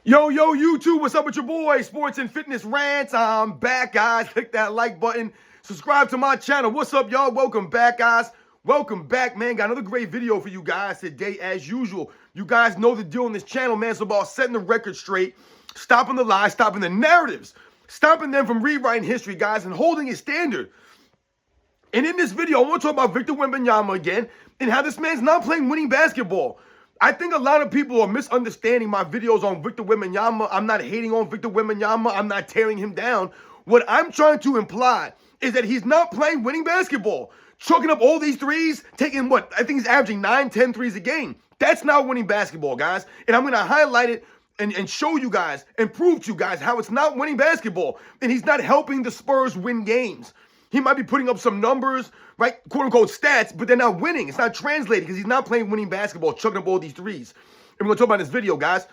Yo, YouTube, what's up with your boy? Sports and Fitness Rants. I'm back, guys. Click that like button. Subscribe to my channel. What's up, y'all? Welcome back, guys. Welcome back, man. Got another great video for you guys today, as usual. You guys know the deal on this channel, man. It's about setting the record straight, stopping the lies, stopping the narratives, stopping them from rewriting history, guys, and holding it standard. And in this video, I want to talk about Victor Wembanyama again and how this man's not playing winning basketball. I think a lot of people are misunderstanding my videos on Victor Wembanyama. I'm not hating on Victor Wembanyama. I'm not tearing him down. What I'm trying to imply is that he's not playing winning basketball. Chucking up all these threes, taking what? I think he's averaging 9, 10 threes a game. That's not winning basketball, guys. And I'm going to highlight it and show you guys and prove to you guys how it's not winning basketball. And he's not helping the Spurs win games. He might be putting up some numbers, right, quote-unquote stats, but they're not winning. It's not translating because he's not playing winning basketball, chucking up all these threes. And we're going to talk about this video, guys.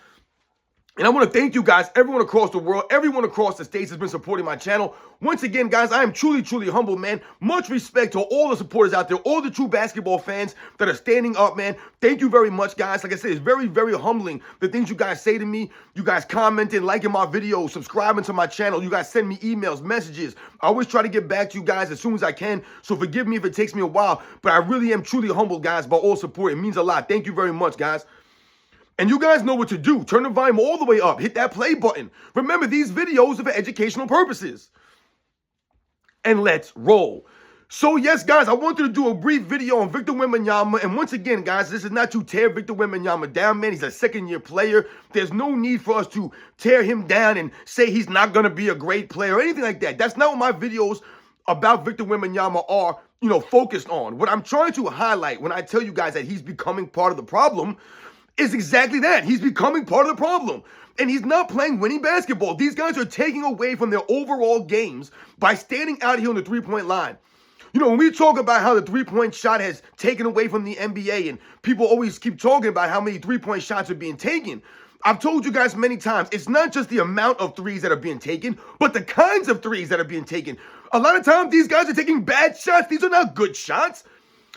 And I want to thank you guys, everyone across the world, everyone across the states has been supporting my channel. Once again, guys, I am truly, truly humbled, man. Much respect to all the supporters out there, all the true basketball fans that are standing up, man. Thank you very much, guys. Like I said, it's very, very humbling, the things you guys say to me. You guys commenting, liking my videos, subscribing to my channel. You guys send me emails, messages. I always try to get back to you guys as soon as I can, so forgive me if it takes me a while. But I really am truly humbled, guys, by all support. It means a lot. Thank you very much, guys. And you guys know what to do. Turn the volume all the way up. Hit that play button. Remember, these videos are for educational purposes. And let's roll. So, yes, guys, I wanted to do a brief video on Victor Wembanyama. And once again, guys, this is not to tear Victor Wembanyama down, man. He's a second-year player. There's no need for us to tear him down and say he's not going to be a great player or anything like that. That's not what my videos about Victor Wembanyama are, focused on. What I'm trying to highlight when I tell you guys that he's becoming part of the problem is exactly that. He's becoming part of the problem. And he's not playing winning basketball. These guys are taking away from their overall games by standing out here on the three-point line. When we talk about how the three-point shot has taken away from the NBA, and people always keep talking about how many three-point shots are being taken, I've told you guys many times, it's not just the amount of threes that are being taken, but the kinds of threes that are being taken. A lot of times, these guys are taking bad shots. These are not good shots.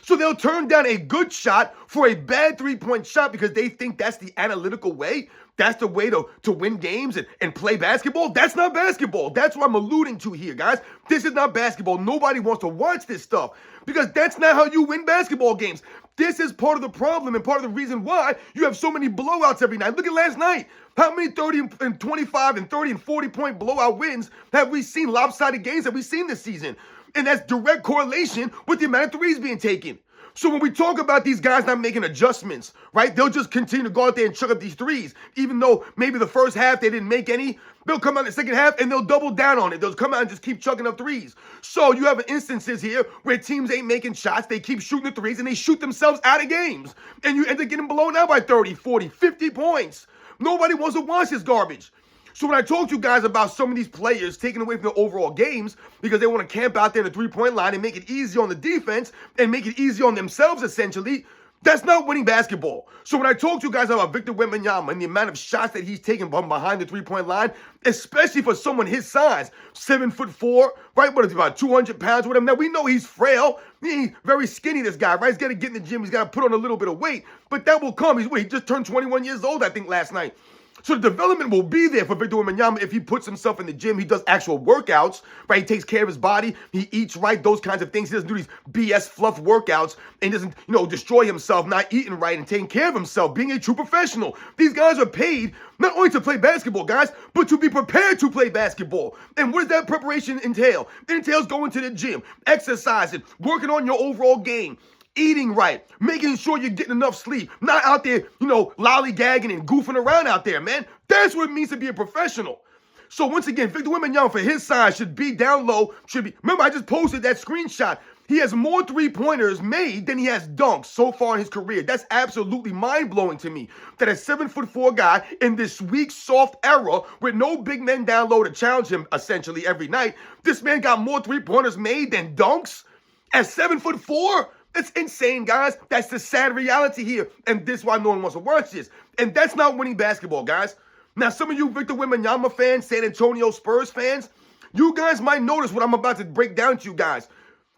So they'll turn down a good shot for a bad three-point shot because they think that's the analytical way. That's the way to win games and play basketball. That's not basketball. That's what I'm alluding to here, guys. This is not basketball. Nobody wants to watch this stuff because that's not how you win basketball games. This is part of the problem and part of the reason why you have so many blowouts every night. Look at last night. How many 30 and 25 and 30 and 40-point blowout wins have we seen, lopsided games have we seen this season? And that's direct correlation with the amount of threes being taken. So when we talk about these guys not making adjustments, right, they'll just continue to go out there and chuck up these threes. Even though maybe the first half they didn't make any, they'll come out in the second half and they'll double down on it. They'll come out and just keep chucking up threes. So you have instances here where teams ain't making shots. They keep shooting the threes and they shoot themselves out of games. And you end up getting blown out by 30, 40, 50 points. Nobody wants to watch this garbage. So when I talk to you guys about some of these players taking away from their overall games because they want to camp out there in the three-point line and make it easy on the defense and make it easy on themselves, essentially, that's not winning basketball. So when I talk to you guys about Victor Wembanyama and the amount of shots that he's taking from behind the three-point line, especially for someone his size, 7'4", right? What is he, about 200 pounds, whatever. Now, we know he's frail. He's very skinny, this guy, right? He's got to get in the gym. He's got to put on a little bit of weight. But that will come. He just turned 21 years old, I think, last night. So the development will be there for Victor Wembanyama if he puts himself in the gym. He does actual workouts, right? He takes care of his body. He eats right, those kinds of things. He doesn't do these BS fluff workouts and doesn't, destroy himself, not eating right and taking care of himself, being a true professional. These guys are paid not only to play basketball, guys, but to be prepared to play basketball. And what does that preparation entail? It entails going to the gym, exercising, working on your overall game, eating right, making sure you're getting enough sleep, not out there, lollygagging and goofing around out there, man. That's what it means to be a professional. So once again, Victor Wembanyama for his size should be down low, remember I just posted that screenshot. He has more three-pointers made than he has dunks so far in his career. That's absolutely mind-blowing to me. That a 7'4" guy in this weak, soft era with no big men down low to challenge him essentially every night, this man got more three-pointers made than dunks at 7'4"? That's insane, guys. That's the sad reality here. And this is why no one wants to watch this. And that's not winning basketball, guys. Now, some of you Victor Wembanyama fans, San Antonio Spurs fans, you guys might notice what I'm about to break down to you guys.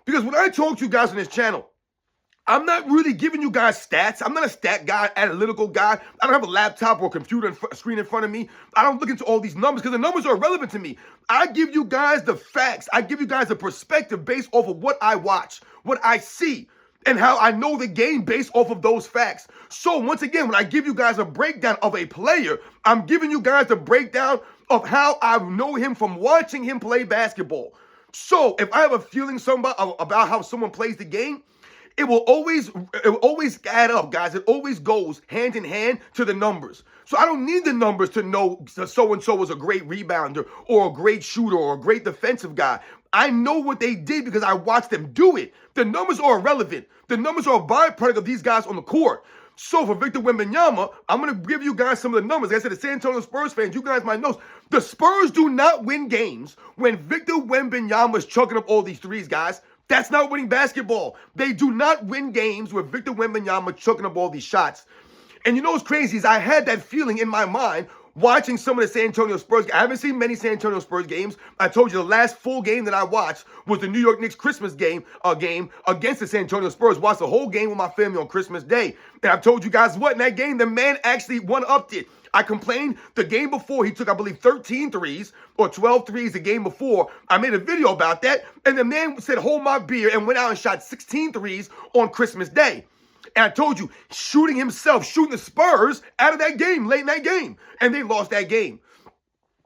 Because when I talk to you guys on this channel, I'm not really giving you guys stats. I'm not a stat guy, analytical guy. I don't have a laptop or computer screen in front of me. I don't look into all these numbers because the numbers are irrelevant to me. I give you guys the facts. I give you guys a perspective based off of what I watch, what I see, and how I know the game based off of those facts. So once again, when I give you guys a breakdown of a player, I'm giving you guys a breakdown of how I know him from watching him play basketball. So if I have a feeling about how someone plays the game, it will always add up, guys. It always goes hand in hand to the numbers. So I don't need the numbers to know so-and-so was a great rebounder or a great shooter or a great defensive guy. I know what they did because I watched them do it. The numbers are irrelevant. The numbers are a byproduct of these guys on the court. So for Victor Wembanyama, I'm going to give you guys some of the numbers. Like I said, the San Antonio Spurs fans, you guys might know, the Spurs do not win games when Victor Wembanyama is chucking up all these threes, guys. That's not winning basketball. They do not win games with Victor Wembanyama chucking up all these shots. And you know what's crazy is I had that feeling in my mind watching some of the San Antonio Spurs. I haven't seen many San Antonio Spurs games. I told you the last full game that I watched was the New York Knicks Christmas game against the San Antonio Spurs. Watched the whole game with my family on Christmas Day. And I've told you guys what, in that game, the man actually one-upped it. I complained the game before he took, I believe, 13 threes or 12 threes the game before. I made a video about that. And the man said, hold my beer, and went out and shot 16 threes on Christmas Day. And I told you, shooting the Spurs out of that game, late in that game. And they lost that game.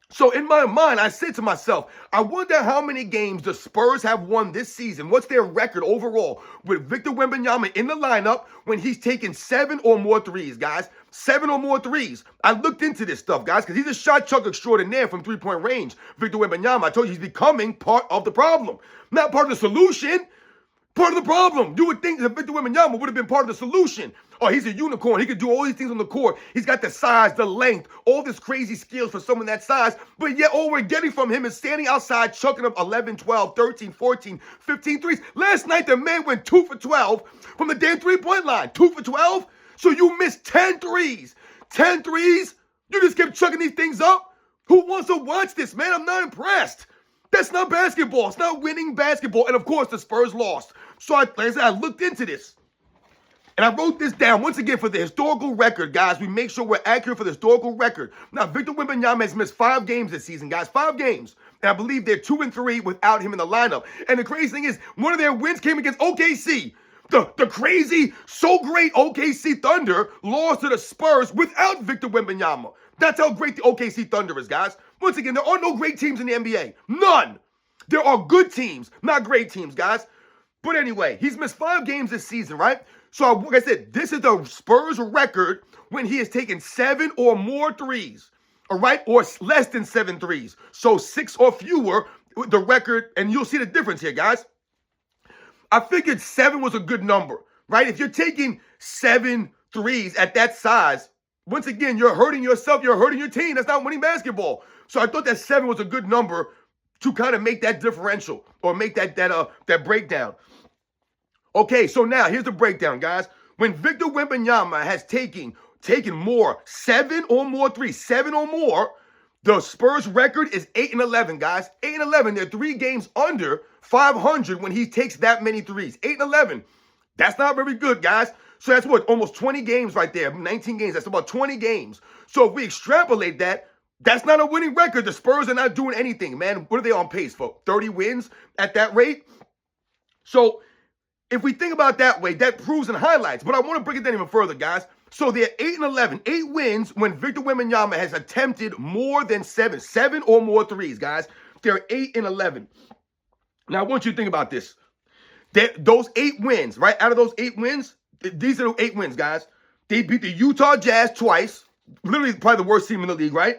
So in my mind, I said to myself, I wonder how many games the Spurs have won this season. What's their record overall with Victor Wembanyama in the lineup when he's taken 7 or more threes, guys? 7 or more threes. I looked into this stuff, guys, because he's a shot chucker extraordinaire from three-point range. Victor Wembanyama, I told you he's becoming part of the problem. Not part of the solution. Part of the problem. You would think that Victor Wembanyama would have been part of the solution. Oh, he's a unicorn. He could do all these things on the court. He's got the size, the length, all this crazy skills for someone that size. But yet all we're getting from him is standing outside, chucking up 11, 12, 13, 14, 15 threes. Last night, the man went 2 for 12 from the damn three-point line. 2 for 12? So you missed 10 threes. 10 threes? You just kept chucking these things up? Who wants to watch this, man? I'm not impressed. That's not basketball. It's not winning basketball. And, of course, the Spurs lost. So, like I said, I looked into this. And I wrote this down once again for the historical record, guys. We make sure we're accurate for the historical record. Now, Victor Wembanyama has missed 5 games this season, guys. 5 games. And I believe they're 2-3 without him in the lineup. And the crazy thing is, one of their wins came against OKC. The crazy, so great OKC Thunder lost to the Spurs without Victor Wembanyama. That's how great the OKC Thunder is, guys. Once again, there are no great teams in the NBA. None. There are good teams, not great teams, guys. But anyway, he's missed 5 games this season, right? So, like I said, this is the Spurs record when he has taken 7 or more threes, all right? Or less than 7 threes. So 6 or fewer, the record, and you'll see the difference here, guys. I figured 7 was a good number, right? If you're taking 7 threes at that size, once again, you're hurting yourself, you're hurting your team. That's not winning basketball. So I thought that 7 was a good number to kind of make that differential or make that breakdown. Okay, so now here's the breakdown, guys. When Victor Wembanyama has taken more, 7 or more threes, 7 or more, the Spurs record is 8-11, guys. 8-11. They're 3 games under 500 when he takes that many threes. 8-11. That's not very good, guys. So that's what, almost 20 games right there. 19 games. That's about 20 games. So if we extrapolate that, that's not a winning record. The Spurs are not doing anything, man. What are they on pace for? 30 wins at that rate? So if we think about it that way, that proves and highlights. But I want to break it down even further, guys. So they're 8-11. 8 wins when Victor Wembanyama has attempted more than 7 or more threes, guys. They're 8-11. Now, I want you to think about this. Those 8 wins, right? Out of those 8 wins, these are the 8 wins, guys. They beat the Utah Jazz twice. Literally probably the worst team in the league, right?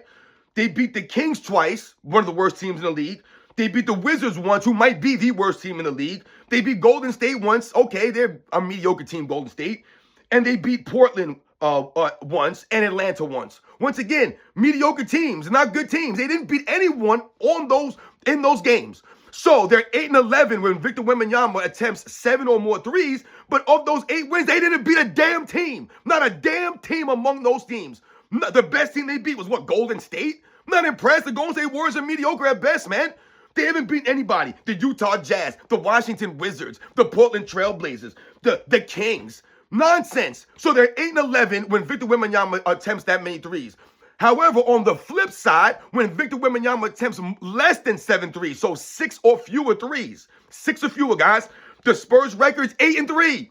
They beat the Kings twice, one of the worst teams in the league. They beat the Wizards once, who might be the worst team in the league. They beat Golden State once. Okay, they're a mediocre team, Golden State. And they beat Portland once and Atlanta once. Once again, mediocre teams, not good teams. They didn't beat anyone in those games. So they're 8-11 when Victor Wembanyama attempts 7 or more threes. But of those 8 wins, they didn't beat a damn team. Not a damn team among those teams. The best team they beat was what, Golden State? I'm not impressed. The Golden State Warriors are mediocre at best, man. They haven't beaten anybody. The Utah Jazz, the Washington Wizards, the Portland Trailblazers, the Kings. Nonsense. So they're 8-11 when Victor Wembanyama attempts that many threes. However, on the flip side, when Victor Wembanyama attempts less than 7 threes, so 6 or fewer threes, 6 or fewer, guys, the Spurs record is 8-3.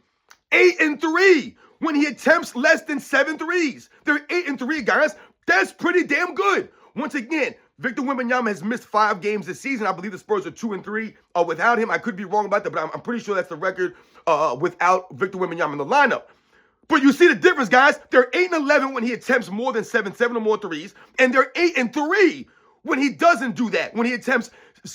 8-3 when he attempts less than 7 threes. They're 8-3, guys. That's pretty damn good. Once again, Victor Wembanyama has missed 5 games this season. I believe the Spurs are 2-3 without him. I could be wrong about that, but I'm pretty sure that's the record without Victor Wembanyama in the lineup. But you see the difference, guys. They're 8-11 when he attempts more than 7 or more threes, and they're 8-3 when he doesn't do that, when he attempts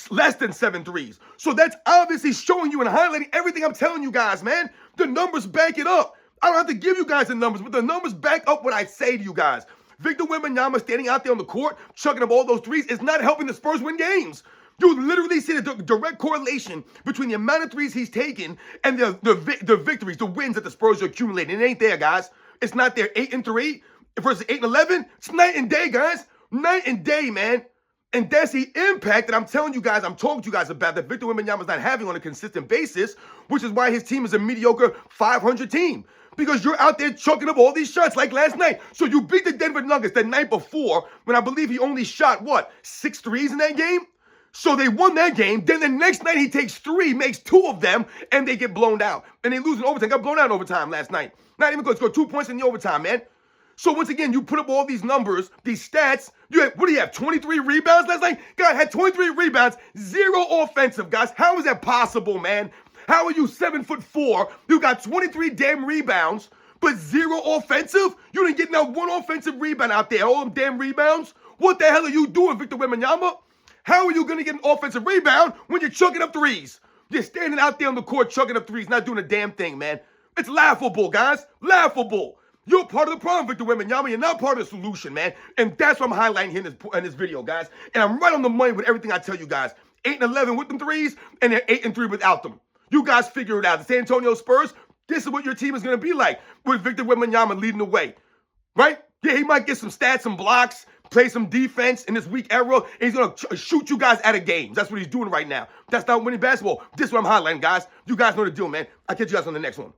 less than 7 threes. So that's obviously showing you and highlighting everything I'm telling you guys, man. The numbers back it up. I don't have to give you guys the numbers, but the numbers back up what I say to you guys. Victor Wembanyama standing out there on the court, chucking up all those threes, is not helping the Spurs win games. You literally see the direct correlation between the amount of threes he's taken and the victories, the wins that the Spurs are accumulating. It ain't there, guys. It's not there. 8-3 versus 8-11. It's night and day, guys. Night and day, man. And that's the impact that I'm telling you guys, I'm talking to you guys about, that Victor Wembanyama is not having on a consistent basis, which is why his team is a mediocre 500 team. Because you're out there chucking up all these shots like last night. So you beat the Denver Nuggets the night before when I believe he only shot, 6 threes in that game? So they won that game. Then the next night he takes 3, makes 2 of them, and they get blown out. And they lose in overtime. Got blown out in overtime last night. Not even good. Scored 2 points in the overtime, man. So once again, you put up all these numbers, these stats. What do you have, 23 rebounds last night? God had 23 rebounds, 0 offensive, guys. How is that possible, man? How are you 7'4"? You got 23 damn rebounds, but 0 offensive? You didn't get not 1 offensive rebound out there. All them damn rebounds? What the hell are you doing, Victor Wembanyama? How are you going to get an offensive rebound when you're chucking up threes? You're standing out there on the court chucking up threes, not doing a damn thing, man. It's laughable, guys. Laughable. You're part of the problem, Victor Wembanyama. You're not part of the solution, man. And that's what I'm highlighting here in this video, guys. And I'm right on the money with everything I tell you guys. 8-11 with them threes, and they're 8-3 without them. You guys figure it out. The San Antonio Spurs, this is what your team is going to be like with Victor Wembanyama leading the way, right? Yeah, he might get some stats, some blocks, play some defense in this weak era, and he's going to shoot you guys out of games. That's what he's doing right now. That's not winning basketball. This is what I'm highlighting, guys. You guys know the deal, man. I'll catch you guys on the next one.